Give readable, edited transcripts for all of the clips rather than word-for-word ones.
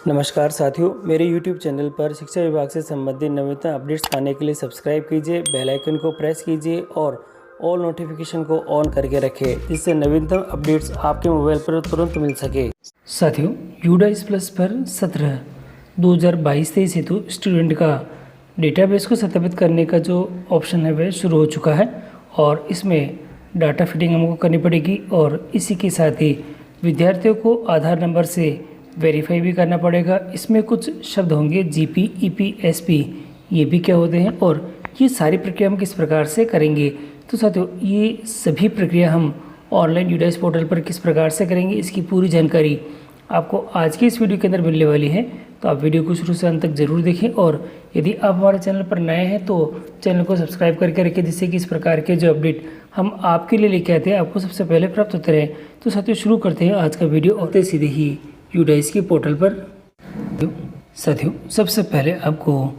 नमस्कार साथियों, मेरे YouTube चैनल पर शिक्षा विभाग से संबंधित नवीनतम अपडेट्स पाने के लिए सब्सक्राइब कीजिए, बेल आइकन को प्रेस कीजिए और ऑल नोटिफिकेशन को ऑन करके रखें, जिससे नवीनतम अपडेट्स आपके मोबाइल पर तुरंत मिल सके। साथियों, यूडाइस प्लस पर 17/2022-23 हेतु स्टूडेंट का डेटाबेस को सत्यापित करने का जो ऑप्शन है वह शुरू हो चुका है और इसमें डाटा फिटिंग हमको करनी पड़ेगी और इसी के साथ ही विद्यार्थियों को आधार नंबर से वेरीफाई भी करना पड़ेगा। इसमें कुछ शब्द होंगे जीपी, ईपी, एसपी, ये भी क्या होते हैं और ये सारी प्रक्रिया हम किस प्रकार से करेंगे। तो साथियों, ये सभी प्रक्रिया हम ऑनलाइन यूडाइस पोर्टल पर किस प्रकार से करेंगे, इसकी पूरी जानकारी आपको आज की इस वीडियो के अंदर मिलने वाली है। तो आप वीडियो को शुरू से अंत तक जरूर देखें और यदि आप हमारे चैनल पर नए हैं तो चैनल को सब्सक्राइब करके रखें, जिससे कि इस प्रकार के जो अपडेट हम आपके लिए लेके आते हैं आपको सबसे पहले प्राप्त होते रहें। तो साथियों, शुरू करते हैं आज का वीडियो और सीधे ही यूडाइस के पोर्टल पर। साथियों, सबसे पहले आपको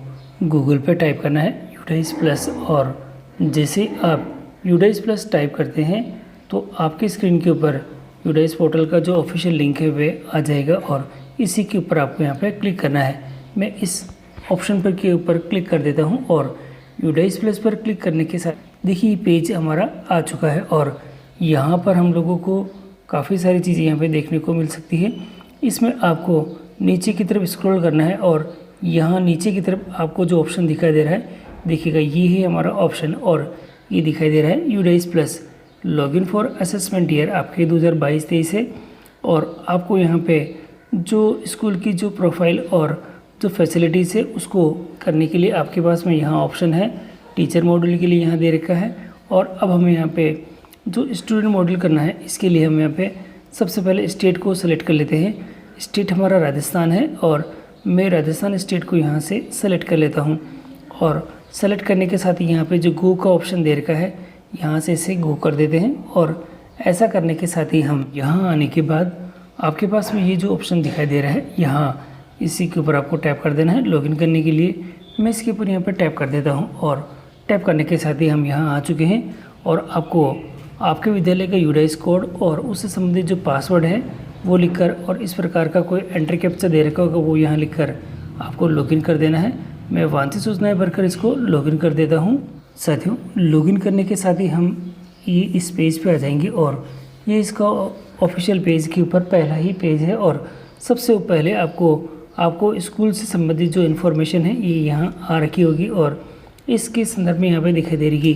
गूगल पे टाइप करना है यूडाइस प्लस और जैसे आप यूडाइस प्लस टाइप करते हैं तो आपकी स्क्रीन के ऊपर यूडाइस पोर्टल का जो ऑफिशियल लिंक है वह आ जाएगा और इसी के ऊपर आपको यहाँ पे क्लिक करना है। मैं इस ऑप्शन पर के ऊपर क्लिक कर देता हूँ और यूडाइस प्लस पर क्लिक करने के साथ देखिए ये पेज हमारा आ चुका है और यहाँ पर हम लोगों को काफ़ी सारी चीज़ें यहाँ पे देखने को मिल सकती है। इसमें आपको नीचे की तरफ स्क्रॉल करना है और यहाँ नीचे की तरफ आपको जो ऑप्शन दिखाई दे रहा है, देखिएगा ये है हमारा ऑप्शन और ये दिखाई दे रहा है UDISE plus login for assessment year आपके 2022-23 है। और आपको यहाँ पे जो स्कूल की जो प्रोफाइल और जो फैसिलिटीज़ है उसको करने के लिए आपके पास में यहाँ ऑप्शन है। टीचर मॉड्यूल के लिए यहाँ दे रखा है और अब हमें यहाँ पे जो स्टूडेंट मॉड्यूल करना है इसके लिए हम यहाँ पे सबसे पहले स्टेट को सेलेक्ट कर लेते हैं। स्टेट हमारा राजस्थान है और मैं राजस्थान स्टेट को यहाँ से सेलेक्ट कर लेता हूँ और सेलेक्ट करने के साथ ही यहाँ पे जो गो का ऑप्शन दे रखा है यहाँ से इसे गो कर देते हैं और ऐसा करने के साथ ही हम यहाँ आने के बाद आपके पास में ये जो ऑप्शन दिखाई दे रहा है यहाँ इसी के ऊपर आपको टैप कर देना है लॉगिन करने के लिए। मैं इसके ऊपर यहाँ पर टैप कर देता हूँ और टैप करने के साथ ही हम यहाँ आ चुके हैं और आपको आपके विद्यालय का यूडाइस कोड और उससे संबंधित जो पासवर्ड है वो लिखकर और इस प्रकार का कोई एंट्री कैप्चा दे रखा होगा वो यहाँ लिखकर आपको लॉगिन कर देना है। मैं वांछित सूचनाएं भरकर इसको लॉगिन कर देता हूँ। साथियों, लॉगिन करने के साथ ही हम ये इस पेज पे आ जाएंगे और ये इसका ऑफिशियल पेज के ऊपर पहला ही पेज है और सबसे पहले आपको स्कूल से संबंधित जो इन्फॉर्मेशन है ये यहाँ आ रखी होगी और इसके संदर्भ में यहाँ पर दिखाई दे रही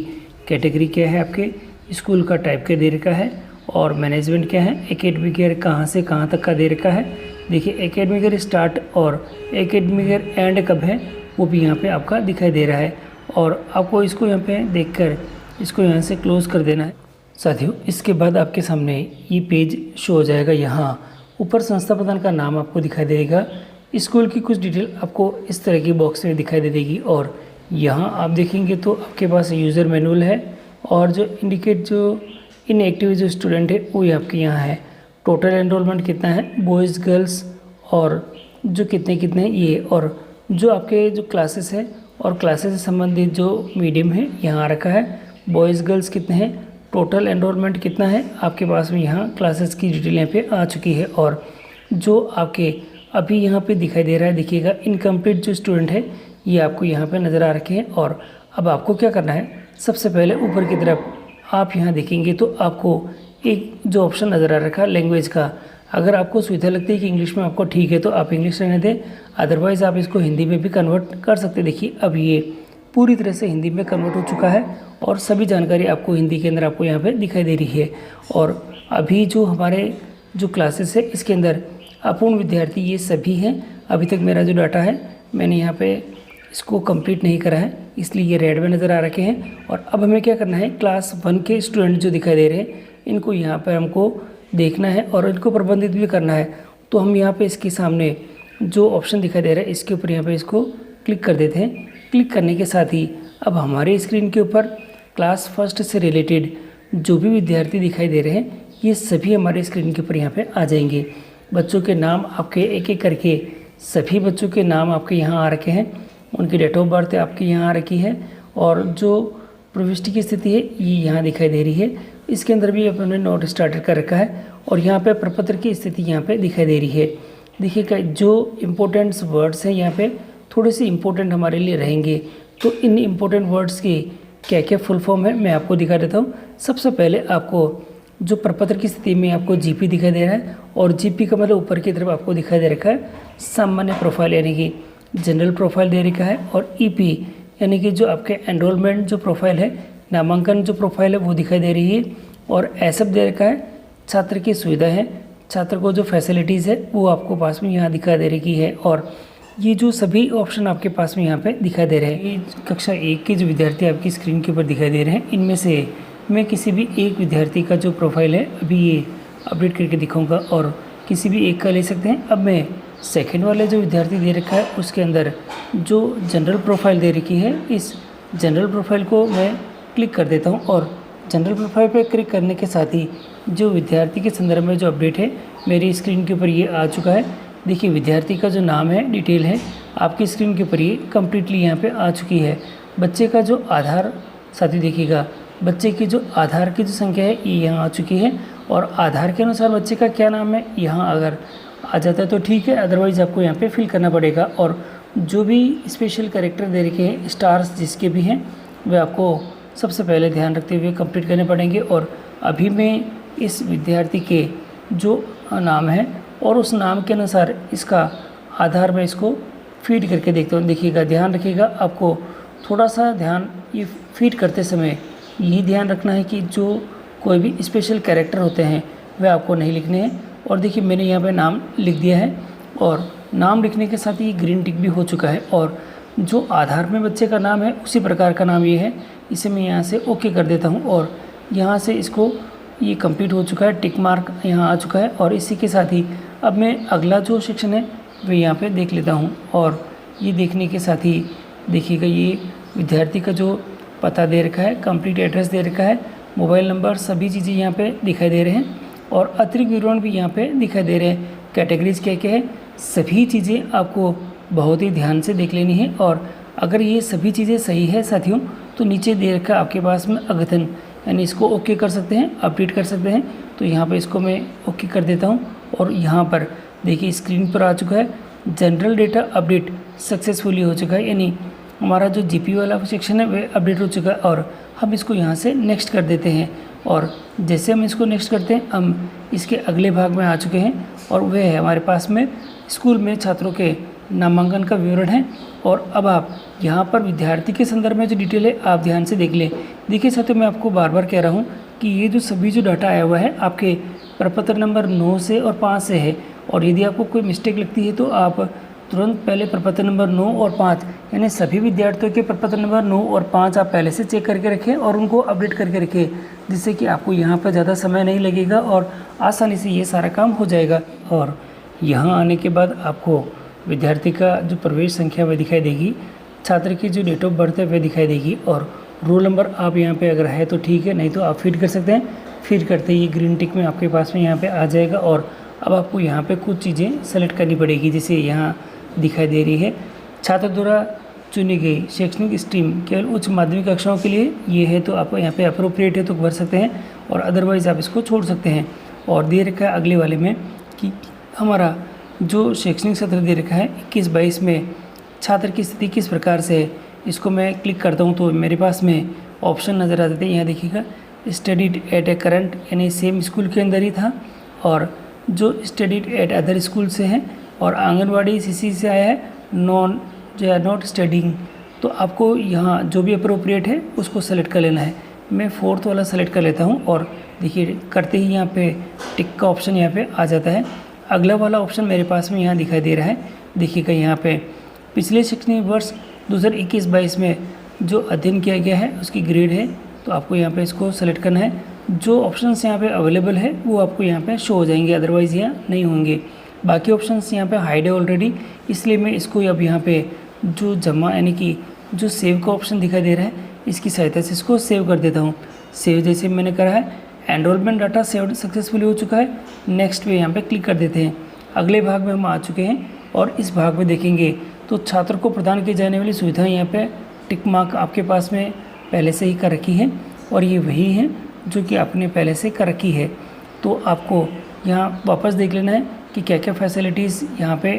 कैटेगरी क्या है, आपके स्कूल का टाइप क्या दे रखा है और मैनेजमेंट क्या है, एकेडमिक ईयर कहाँ से कहाँ तक का दे रखा है। देखिए एकेडमिक ईयर स्टार्ट और एकेडमिक ईयर एंड कब है वो भी यहाँ पे आपका दिखाई दे रहा है और आपको इसको यहाँ पे देखकर इसको यहाँ से क्लोज़ कर देना है। साथियों, इसके बाद आपके सामने ये पेज शो हो जाएगा। यहाँ ऊपर संस्था प्रधान का नाम आपको दिखाई देगा, स्कूल की कुछ डिटेल आपको इस तरह की बॉक्स में दिखाई दे देगी और यहाँ आप देखेंगे तो आपके पास यूज़र मैनुअल है और जो इंडिकेट जो इनएक्टिव जो स्टूडेंट है वो आपके यहाँ है। टोटल एनरोलमेंट कितना है, बॉयज़ गर्ल्स और जो कितने ये और जो आपके जो क्लासेस है और क्लासेस से संबंधित जो मीडियम है यहाँ रखा है। बॉयज़ गर्ल्स कितने हैं, टोटल एनरोलमेंट कितना है आपके पास में, यहाँ क्लासेस की डिटेल यहाँ पे आ चुकी है और जो आपके अभी यहाँ पे दिखाई दे रहा है, देखिएगा इनकम्प्लीट जो स्टूडेंट है ये आपको यहाँ पे नज़र आ रखे हैं। और अब आपको क्या करना है, सबसे पहले ऊपर की तरफ आप यहाँ देखेंगे तो आपको एक जो ऑप्शन नज़र आ रखा है लैंग्वेज का। अगर आपको सुविधा लगती है कि इंग्लिश में आपको ठीक है तो आप इंग्लिश रहने दें, अदरवाइज़ आप इसको हिंदी में भी कन्वर्ट कर सकते हैं। देखिए अब ये पूरी तरह से हिंदी में कन्वर्ट हो चुका है और सभी जानकारी आपको हिंदी के अंदर आपको यहाँ पर दिखाई दे रही है। और अभी जो हमारे जो क्लासेस है इसके अंदर अपूर्ण विद्यार्थी ये सभी हैं। अभी तक मेरा जो डाटा है मैंने यहाँ पे इसको कंप्लीट नहीं करा है, इसलिए ये रेड में नज़र आ रखे हैं। और अब हमें क्या करना है, क्लास 1 के स्टूडेंट जो दिखाई दे रहे हैं इनको यहाँ पर हमको देखना है और इनको प्रबंधित भी करना है। तो हम यहाँ पे इसके सामने जो ऑप्शन दिखाई दे रहा है इसके ऊपर यहाँ पे इसको क्लिक कर देते हैं। क्लिक करने के साथ ही अब हमारे स्क्रीन के ऊपर क्लास फर्स्ट से रिलेटेड जो भी विद्यार्थी दिखाई दे रहे हैं ये सभी हमारे स्क्रीन के ऊपर यहाँ पर आ जाएंगे। बच्चों के नाम आपके एक एक करके सभी बच्चों के नाम आपके यहाँ आ रखे हैं, उनकी डेट ऑफ बर्थ आपकी यहाँ आ रखी है और जो प्रविष्टि की स्थिति है ये यहाँ दिखाई दे रही है। इसके अंदर भी अपने नोट स्टार्टेड कर रखा है और यहाँ पे प्रपत्र की स्थिति यहाँ पे दिखाई दे रही है। देखिएगा जो इम्पोर्टेंट्स वर्ड्स हैं यहाँ पे थोड़े से इम्पोर्टेंट हमारे लिए रहेंगे। तो इन इम्पोर्टेंट वर्ड्स की क्या क्या फुल फॉर्म है मैं आपको दिखा देता हूँ। सबसे पहले आपको जो प्रपत्र की स्थिति में आपको जीपी दिखाई दे रहा है, और जीपी का मतलब ऊपर की तरफ आपको दिखाई दे रखा है सामान्य प्रोफाइल यानी कि जनरल प्रोफाइल दे रखा है, और ईपी यानी कि जो आपके एनरोलमेंट जो प्रोफाइल है, नामांकन जो प्रोफाइल है वो दिखाई दे रही है, और एसएफ दे रखा है छात्र की सुविधा है, छात्र को जो फैसिलिटीज़ है वो आपको पास में यहाँ दिखाई दे रही है। और ये जो सभी ऑप्शन आपके पास में यहाँ पे दिखाई दे रहे हैं, ये कक्षा 1 के जो विद्यार्थी आपकी स्क्रीन के ऊपर दिखाई दे रहे हैं, इनमें से मैं किसी भी एक विद्यार्थी का जो प्रोफाइल है अभी ये अपडेट करके दिखाऊंगा, और किसी भी एक का ले सकते हैं। अब मैं सेकंड वाले जो विद्यार्थी दे रखा है उसके अंदर जो जनरल प्रोफाइल दे रखी है, इस जनरल प्रोफाइल को मैं क्लिक कर देता हूँ, और जनरल प्रोफाइल पर क्लिक करने के साथ ही जो विद्यार्थी के संदर्भ में जो अपडेट है मेरी स्क्रीन के ऊपर ये आ चुका है। देखिए विद्यार्थी का जो नाम है, डिटेल है, आपकी स्क्रीन के ऊपर ये कम्प्लीटली यहाँ पे आ चुकी है। बच्चे का जो आधार, साथी देखिएगा बच्चे की जो आधार की जो संख्या है ये यहाँ आ चुकी है, और आधार के अनुसार बच्चे का क्या नाम है यहाँ अगर आ जाता है तो ठीक है, अदरवाइज़ आपको यहाँ पे फिल करना पड़ेगा। और जो भी स्पेशल कैरेक्टर दे रखे हैं, स्टार्स जिसके भी हैं, वे आपको सबसे पहले ध्यान रखते हुए कंप्लीट करने पड़ेंगे। और अभी मैं इस विद्यार्थी के जो नाम है और उस नाम के अनुसार इसका आधार में इसको फीड करके देखता हूँ। देखिएगा ध्यान रखिएगा, आपको थोड़ा सा ध्यान ये फीड करते समय ये ध्यान रखना है कि जो कोई भी स्पेशल कैरेक्टर होते हैं वे आपको नहीं लिखने हैं। और देखिए मैंने यहाँ पे नाम लिख दिया है, और नाम लिखने के साथ ही ग्रीन टिक भी हो चुका है, और जो आधार में बच्चे का नाम है उसी प्रकार का नाम ये है। इसे मैं यहाँ से ओके कर देता हूँ, और यहाँ से इसको ये कंप्लीट हो चुका है, टिक मार्क यहाँ आ चुका है। और इसी के साथ ही अब मैं अगला जो सेक्शन है वो यहाँ पे देख लेता हूँ, और ये देखने के साथ ही देखिएगा ये विद्यार्थी का जो पता दे रखा है, कंप्लीट एड्रेस दे रखा है, मोबाइल नंबर, सभी चीज़ें यहाँ पे दिखाई दे रहे हैं, और अतिरिक्त विवरण भी यहाँ पे दिखाई दे रहे हैं। कैटेगरीज क्या क्या है, सभी चीज़ें आपको बहुत ही ध्यान से देख लेनी है। और अगर ये सभी चीज़ें सही है साथियों, तो नीचे दे रखा आपके पास में अद्यतन, यानी इसको ओके कर सकते हैं, अपडेट कर सकते हैं। तो यहाँ पे इसको मैं ओके कर देता हूँ, और यहाँ पर देखिए स्क्रीन पर आ चुका है जनरल डेटा अपडेट सक्सेसफुली हो चुका है, यानी हमारा जो जीपी वाला सेक्शन है वह अपडेट हो चुका है। और हम इसको यहाँ से नेक्स्ट कर देते हैं, और जैसे हम इसको नेक्स्ट करते हैं हम इसके अगले भाग में आ चुके हैं, और वह है हमारे पास में स्कूल में छात्रों के नामांकन का विवरण है। और अब आप यहाँ पर विद्यार्थी के संदर्भ में जो डिटेल है आप ध्यान से देख लें। देखिए साथियों, मैं आपको बार बार कह रहा हूँ कि ये जो सभी जो डाटा आया हुआ है आपके प्रपत्र नंबर 9 से और 5 से है, और यदि आपको कोई मिस्टेक लगती है तो आप तुरंत पहले प्रपत्र नंबर 9 और 5 यानी सभी विद्यार्थियों के प्रपत्र नंबर 9 और 5 आप पहले से चेक करके रखें और उनको अपडेट करके रखें, जिससे कि आपको यहाँ पर ज़्यादा समय नहीं लगेगा और आसानी से ये सारा काम हो जाएगा। और यहाँ आने के बाद आपको विद्यार्थी का जो प्रवेश संख्या वह दिखाई देगी, छात्र की जो डेट ऑफ बर्थ है वह दिखाई देगी, और रोल नंबर आप यहाँ पे अगर है तो ठीक है, नहीं तो आप फीड कर सकते हैं। फीड करते ही ग्रीन टिक में आपके पास में यहाँ पे आ जाएगा। और अब आपको यहाँ पे कुछ चीज़ें सेलेक्ट करनी पड़ेगी, जैसे यहाँ दिखाई दे रही है छात्र द्वारा चुनी गई शैक्षणिक स्ट्रीम केवल उच्च माध्यमिक कक्षाओं के लिए ये है, तो आप यहाँ पे अप्रोप्रिएट है तो भर सकते हैं, और अदरवाइज़ आप इसको छोड़ सकते हैं। और दे रखा है अगले वाले में कि हमारा जो शैक्षणिक सत्र दे रखा है 21-22 में छात्र की स्थिति किस प्रकार से है, इसको मैं क्लिक करता हूँ तो मेरे पास में ऑप्शन नज़र आ जाते हैं। यहाँ देखिएगा स्टडीड एट ए करंट यानी सेम स्कूल के अंदर ही था, और जो स्टडीड एट अदर स्कूल से हैं, और आंगनवाड़ी सीसी से आया है नॉन जो है नॉट स्टडिंग। तो आपको यहाँ जो भी अप्रोप्रिएट है उसको सेलेक्ट कर लेना है। मैं 4th वाला सेलेक्ट कर लेता हूँ, और देखिए करते ही यहाँ पे टिक का ऑप्शन यहाँ पे आ जाता है। अगला वाला ऑप्शन मेरे पास में यहाँ दिखाई दे रहा है। देखिएगा यहाँ पे पिछले शैक्षणिक वर्ष 2021-22 में जो अध्ययन किया गया है उसकी ग्रेड है, तो आपको यहाँ पे इसको सेलेक्ट करना है। जो ऑप्शंस यहाँ पे अवेलेबल है वो आपको यहाँ पे शो हो जाएंगे, अदरवाइज़ यहाँ नहीं होंगे। बाकी ऑप्शंस यहाँ पे हाइड है ऑलरेडी, इसलिए मैं इसको अब यहाँ पे जो जमा यानी कि जो सेव का ऑप्शन दिखाई दे रहा है इसकी सहायता से इसको सेव कर देता हूँ। सेव जैसे मैंने करा है, एनरोलमेंट डाटा सेव सक्सेसफुली हो चुका है। नेक्स्ट पे यहाँ पे क्लिक कर देते हैं। अगले भाग में हम आ चुके हैं, और इस भाग में देखेंगे तो छात्र को प्रदान की जाने वाली सुविधाएं यहाँ पे टिक मार्क आपके पास में पहले से ही कर रखी है, और ये वही है जो कि आपने पहले से कर रखी है। तो आपको यहाँ वापस देख लेना है कि क्या क्या फैसिलिटीज़ यहाँ पे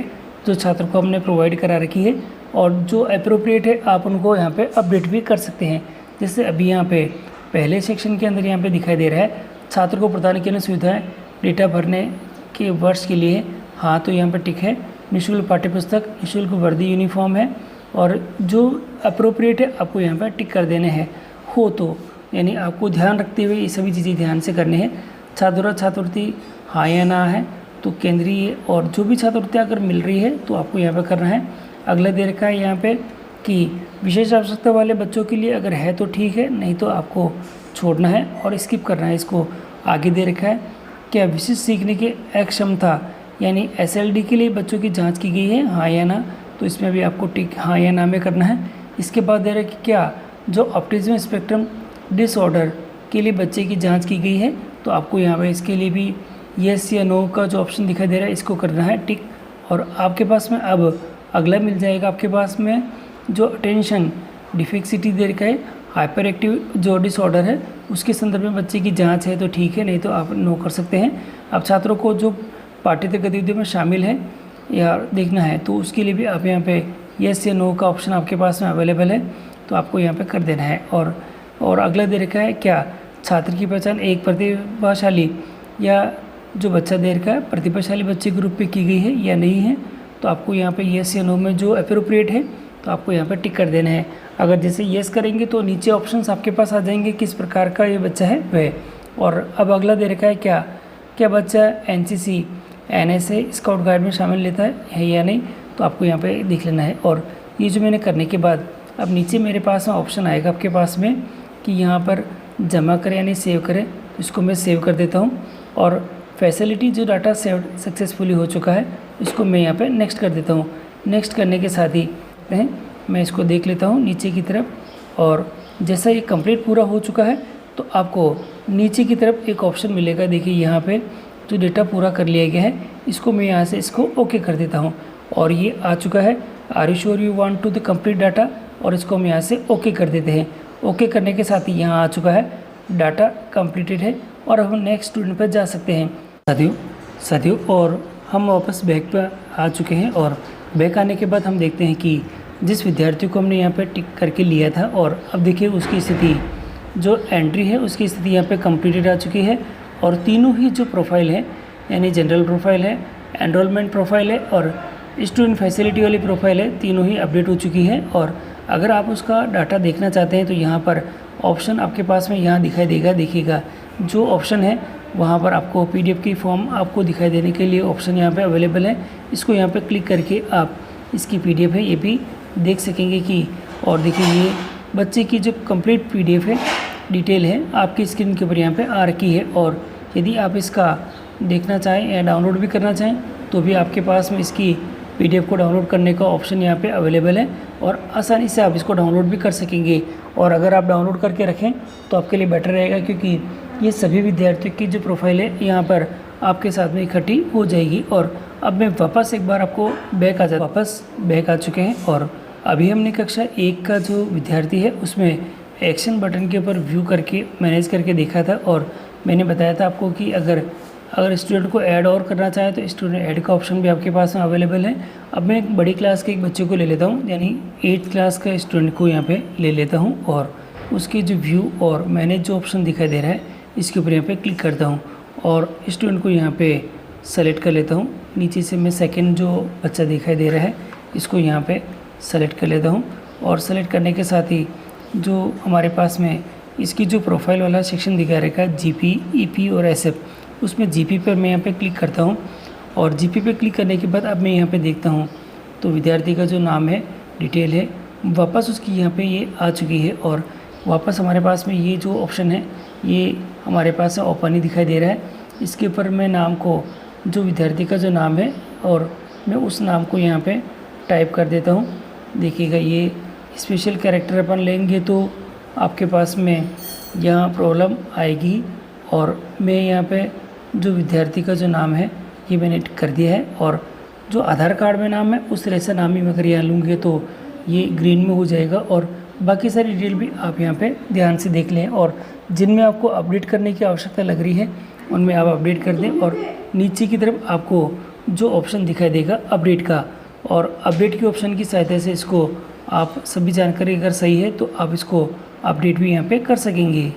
जो छात्र को हमने प्रोवाइड करा रखी है, और जो अप्रोप्रिएट है आप उनको यहाँ पे अपडेट भी कर सकते हैं। जैसे अभी यहाँ पे पहले सेक्शन के अंदर यहाँ पे दिखाई दे रहा है छात्र को प्रदान की सुविधाएं डेटा भरने के वर्ष के लिए, हाँ तो यहाँ पे टिक है। निःशुल्क पाठ्यपुस्तक, निःशुल्क वर्दी यूनिफॉर्म है, और जो अप्रोप्रिएट है आपको यहाँ पर टिक कर देने हैं हो तो, यानी आपको ध्यान रखते हुए ये सभी चीज़ें ध्यान से करनी है। छात्र छात्रवृत्ति हाँ या ना है तो केंद्रीय, और जो भी छात्रवृत्ति अगर मिल रही है तो आपको यहाँ पे करना है। अगला दे रखा है यहाँ पे कि विशेष आवश्यकता वाले बच्चों के लिए अगर है तो ठीक है, नहीं तो आपको छोड़ना है और स्किप करना है इसको। आगे दे रखा है क्या विशिष्ट सीखने की अक्षमता यानी SLD के लिए बच्चों की जांच की गई है, हाँ या ना, तो इसमें भी आपको टिक हाँ या ना में करना है। इसके बाद दे रहा है कि क्या जो ऑटिज्म स्पेक्ट्रम डिसऑर्डर के लिए बच्चे की जांच की गई है, तो आपको यहाँ पर इसके लिए भी येस या नो का जो ऑप्शन दिखाई दे रहा है इसको करना है टिक। और आपके पास में अब अगला मिल जाएगा आपके पास में जो अटेंशन डिफिक्सिटी दे रखा है, हाइपर एक्टिव जो डिसऑर्डर है उसके संदर्भ में बच्चे की जांच है तो ठीक है, नहीं तो आप नो कर सकते हैं। अब छात्रों को जो पाठ्येतर गतिविधियों में शामिल है या देखना है तो उसके लिए भी आप यहाँ पे येस या नो का ऑप्शन आपके पास में अवेलेबल है, तो आपको यहाँ पे कर देना है। और अगला दे रखा है क्या छात्र की पहचान एक प्रतिभाशाली या जो बच्चा दे रखा है प्रतिभाशाली बच्चे के रूप में की गई है या नहीं है, तो आपको यहाँ पे येस या नो में जो अप्रोप्रिएट है तो आपको यहाँ पे टिक कर देना है। अगर जैसे येस करेंगे तो नीचे ऑप्शंस आपके पास आ जाएंगे किस प्रकार का ये बच्चा है वह। और अब अगला दे रखा है क्या बच्चा NCC NSA स्काउट गाइड में शामिल लेता है या नहीं, तो आपको यहाँ पे देख लेना है। और ये जो मैंने करने के बाद अब नीचे मेरे पास में ऑप्शन आएगा आपके पास में कि यहाँ पर जमा करें यानी सेव करें, तो इसको मैं सेव कर देता हूँ। और फैसिलिटी जो डाटा सेव सक्सेसफुली हो चुका है इसको मैं यहाँ पे नेक्स्ट कर देता हूँ। नेक्स्ट करने के साथ ही मैं इसको देख लेता हूँ नीचे की तरफ, और जैसा ये कंप्लीट पूरा हो चुका है तो आपको नीचे की तरफ एक ऑप्शन मिलेगा। देखिए यहाँ पे जो डेटा पूरा कर लिया गया है इसको मैं यहाँ से इसको ओके कर देता हूँ, और ये आ चुका है are you sure you want to the complete data, और इसको हम यहाँ से ओके कर देते हैं। ओके करने के साथ ही यहाँ आ चुका है डाटा कंप्लीटेड है, और हम नेक्स्ट स्टूडेंट पर जा सकते हैं साथियों। और हम वापस बैक पर आ चुके हैं, और बैक आने के बाद हम देखते हैं कि जिस विद्यार्थी को हमने यहाँ पे टिक करके लिया था, और अब देखिए उसकी स्थिति जो एंट्री है उसकी स्थिति यहाँ पे कंप्लीटेड आ चुकी है। और तीनों ही जो प्रोफाइल है यानी जनरल प्रोफाइल है, एनरोलमेंट प्रोफाइल है और स्टूडेंट फैसिलिटी वाली प्रोफाइल है, तीनों ही अपडेट हो चुकी है। और अगर आप उसका डाटा देखना चाहते हैं तो यहाँ पर ऑप्शन आपके पास में यहाँ दिखाई देगा, देखिएगा जो ऑप्शन है वहाँ पर आपको PDF की फॉर्म आपको दिखाई देने के लिए ऑप्शन यहाँ पे अवेलेबल है। इसको यहाँ पे क्लिक करके आप इसकी PDF है ये भी देख सकेंगे कि, और देखिए ये बच्चे की जो कंप्लीट PDF है डिटेल है आपकी स्क्रीन के ऊपर यहाँ पे आ रखी है। और यदि आप इसका देखना चाहें या डाउनलोड भी करना चाहें तो भी आपके पास में इसकी PDF को डाउनलोड करने का ऑप्शन यहाँ पे अवेलेबल है, और आसानी से आप इसको डाउनलोड भी कर सकेंगे। और अगर आप डाउनलोड करके रखें तो आपके लिए बेटर रहेगा, क्योंकि ये सभी विद्यार्थियों की जो प्रोफाइल है यहाँ पर आपके साथ में इकट्ठी हो जाएगी। और अब मैं वापस एक बार आपको वापस बैक आ चुके हैं, और अभी हमने कक्षा 1 का जो विद्यार्थी है उसमें एक्शन बटन के ऊपर व्यू करके मैनेज करके देखा था, और मैंने बताया था आपको कि अगर स्टूडेंट को ऐड और करना चाहे तो स्टूडेंट ऐड का ऑप्शन भी आपके पास में अवेलेबल है। अब मैं एक बड़ी क्लास के एक बच्चे को ले लेता हूँ, यानी 8th क्लास का स्टूडेंट को यहाँ पे ले लेता हूँ, और उसके जो व्यू और मैनेज जो ऑप्शन दिखाई दे रहा है इसके ऊपर यहाँ पे क्लिक करता हूँ, और स्टूडेंट को यहाँ पे सेलेक्ट कर लेता हूँ। नीचे से मैं सेकेंड जो बच्चा दिखाई दे रहा है इसको यहाँ पे सेलेक्ट कर लेता हूँ, और सेलेक्ट करने के साथ ही जो हमारे पास में इसकी जो प्रोफाइल वाला सेक्शन दिखा रखा है GP, EP और SF, उसमें GP पर मैं यहाँ पे क्लिक करता हूँ। और GP पे क्लिक करने के बाद अब मैं यहाँ पे देखता हूँ तो विद्यार्थी का जो नाम है डिटेल है वापस उसकी यहाँ पे ये आ चुकी है, और वापस हमारे पास में ये जो ऑप्शन है ये हमारे पास ओपन ही दिखाई दे रहा है। इसके ऊपर मैं नाम को जो विद्यार्थी का जो नाम है और मैं उस नाम को यहाँ पे टाइप कर देता हूँ। देखिएगा ये स्पेशल कैरेक्टर अपन लेंगे तो आपके पास में यहाँ प्रॉब्लम आएगी, और मैं यहाँ पे जो विद्यार्थी का जो नाम है ये मैंने कर दिया है, और जो आधार कार्ड में नाम है उस तरह से नाम ही मैं अगर यहाँ लूँगी तो ये ग्रीन में हो जाएगा। और बाकी सारी डिटेल भी आप यहाँ पे ध्यान से देख लें, और जिनमें आपको अपडेट करने की आवश्यकता लग रही है उनमें आप अपडेट कर दें। और नीचे की तरफ आपको जो ऑप्शन दिखाई देगा अपडेट का, और अपडेट के ऑप्शन की सहायता से इसको आप सभी जानकारी अगर सही है तो आप इसको अपडेट भी यहाँ पे कर सकेंगे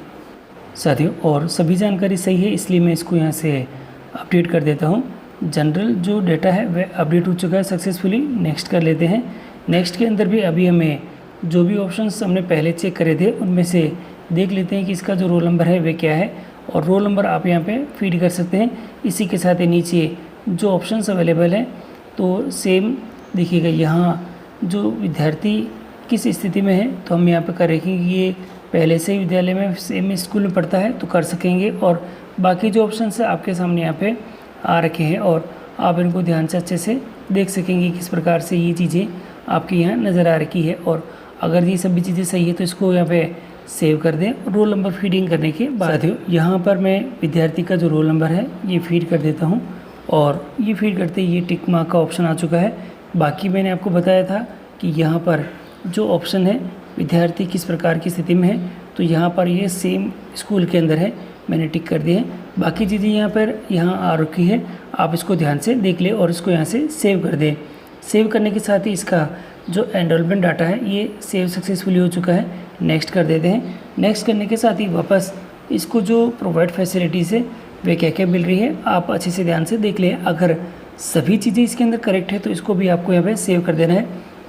साथियों। और सभी जानकारी सही है इसलिए मैं इसको यहाँ से अपडेट कर देता हूँ। जनरल जो डेटा है वह अपडेट हो चुका है सक्सेसफुली। नेक्स्ट कर लेते हैं। नेक्स्ट के अंदर भी अभी हमें जो भी ऑप्शंस हमने पहले चेक करे थे उनमें से देख लेते हैं कि इसका जो रोल नंबर है वह क्या है, और रोल नंबर आप यहाँ पे फीड कर सकते हैं। इसी के साथ ही नीचे जो ऑप्शंस अवेलेबल हैं तो सेम देखिएगा, यहाँ जो विद्यार्थी किस स्थिति में है तो हम यहाँ पे करें कि ये पहले से ही विद्यालय में सेम स्कूल में पढ़ता है तो कर सकेंगे, और बाकी जो ऑप्शंस है आपके सामने यहाँ पे आ रखे हैं और आप इनको ध्यान से अच्छे से देख सकेंगे किस प्रकार से ये चीज़ें आपके यहाँ नज़र आ रखी है। और अगर ये सभी चीज़ें सही है तो इसको यहाँ पे सेव कर दें। रोल नंबर फीडिंग करने के बाद यहाँ पर मैं विद्यार्थी का जो रोल नंबर है ये फीड कर देता हूँ, और ये फीड करते ही ये टिक मार्क का ऑप्शन आ चुका है। बाकी मैंने आपको बताया था कि यहाँ पर जो ऑप्शन है विद्यार्थी किस प्रकार की स्थिति में है, तो यहाँ पर ये सेम स्कूल के अंदर है, मैंने टिक कर दिया है। बाकी चीज़ें यहाँ आ रखी है, आप इसको ध्यान से देख लें और इसको यहाँ से सेव कर दें। सेव करने के साथ ही इसका जो एनरोलमेंट डाटा है ये सेव सक्सेसफुली हो चुका है। नेक्स्ट कर देते हैं। नेक्स्ट करने के साथ ही वापस इसको जो प्रोवाइड फैसिलिटीज़ है वे क्या क्या मिल रही है आप अच्छे से ध्यान से देख लें। अगर सभी चीज़ें इसके अंदर करेक्ट है तो इसको भी आपको यहाँ पे सेव कर देना है।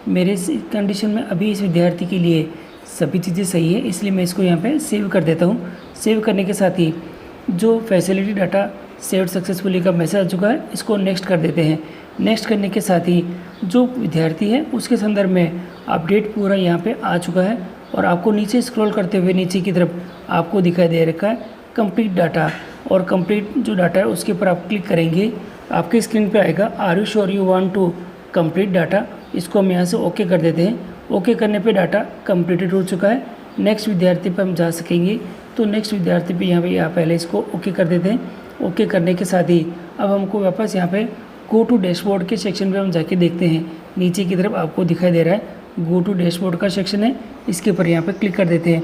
मेरे इस कंडीशन में अभी इस विद्यार्थी के लिए सभी चीज़ें सही है इसलिए मैं इसको यहाँ पे सेव कर देता हूँ। सेव करने के साथ ही जो फैसिलिटी डाटा सेव्ड सक्सेसफुली का मैसेज आ चुका है इसको नेक्स्ट कर देते हैं। नेक्स्ट करने के साथ ही जो विद्यार्थी है उसके संदर्भ में अपडेट पूरा यहाँ पे आ चुका है, और आपको नीचे स्क्रॉल करते हुए नीचे की तरफ आपको दिखाई दे रखा है कंप्लीट डाटा, और कंप्लीट जो डाटा है उसके ऊपर आप क्लिक करेंगे आपके स्क्रीन पे आएगा are you sure you want to complete data. इसको हम यहाँ से ओके कर देते हैं। ओके करने पे डाटा कंप्लीटेड हो चुका है। नेक्स्ट विद्यार्थी पर हम जा सकेंगे, तो नेक्स्ट विद्यार्थी पे यहाँ पहले इसको ओके कर देते हैं। ओके करने के साथ ही अब हमको वापस यहाँ पे गो टू डैशबोर्ड के सेक्शन पे हम जाके देखते हैं। नीचे की तरफ आपको दिखाई दे रहा है गो टू डैशबोर्ड का सेक्शन है, इसके ऊपर यहाँ पे क्लिक कर देते हैं।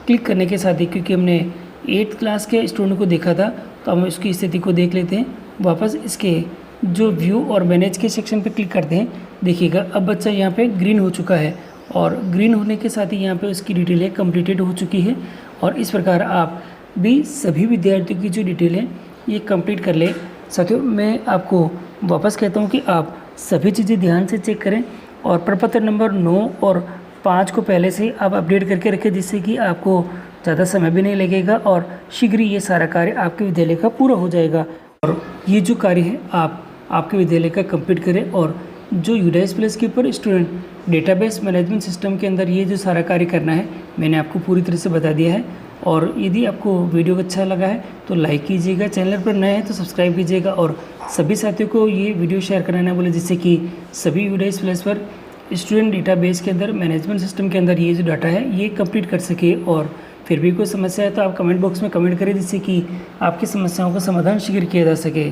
क्लिक करने के साथ ही क्योंकि हमने 8th क्लास के स्टूडेंट को देखा था तो हम उसकी स्थिति को देख लेते हैं। वापस इसके जो व्यू और मैनेज के सेक्शन पे क्लिक करते हैं। देखिएगा अब बच्चा यहाँ पे ग्रीन हो चुका है, और ग्रीन होने के साथ ही यहाँ पे उसकी डिटेल है कंप्लीटेड हो चुकी है। और इस प्रकार आप भी सभी विद्यार्थियों की जो डिटेल है ये कंप्लीट कर ले। साथियों मैं आपको वापस कहता हूँ कि आप सभी चीज़ें ध्यान से चेक करें, और प्रपत्र नंबर 9 और 5 को पहले से आप अपडेट करके रखें, जिससे कि आपको ज़्यादा समय भी नहीं लगेगा और शीघ्र ही ये सारा कार्य आपके विद्यालय का पूरा हो जाएगा। और ये जो कार्य है आप आपके विद्यालय का कंप्लीट करें, और जो यूडाइस प्लस के ऊपर स्टूडेंट डेटाबेस मैनेजमेंट सिस्टम के अंदर ये जो सारा कार्य करना है मैंने आपको पूरी तरह से बता दिया है। और यदि आपको वीडियो अच्छा लगा है तो लाइक कीजिएगा, चैनल पर नए हैं तो सब्सक्राइब कीजिएगा, और सभी साथियों को ये वीडियो शेयर करना ना भूलें, जिससे कि सभी यूडाइस प्लस पर स्टूडेंट डेटाबेस के अंदर मैनेजमेंट सिस्टम के अंदर ये जो डाटा है ये कंप्लीट कर सके। और फिर भी कोई समस्या है तो आप कमेंट बॉक्स में कमेंट करें, जिससे कि आपकी समस्याओं का समाधान शीघ्र किया जा सके।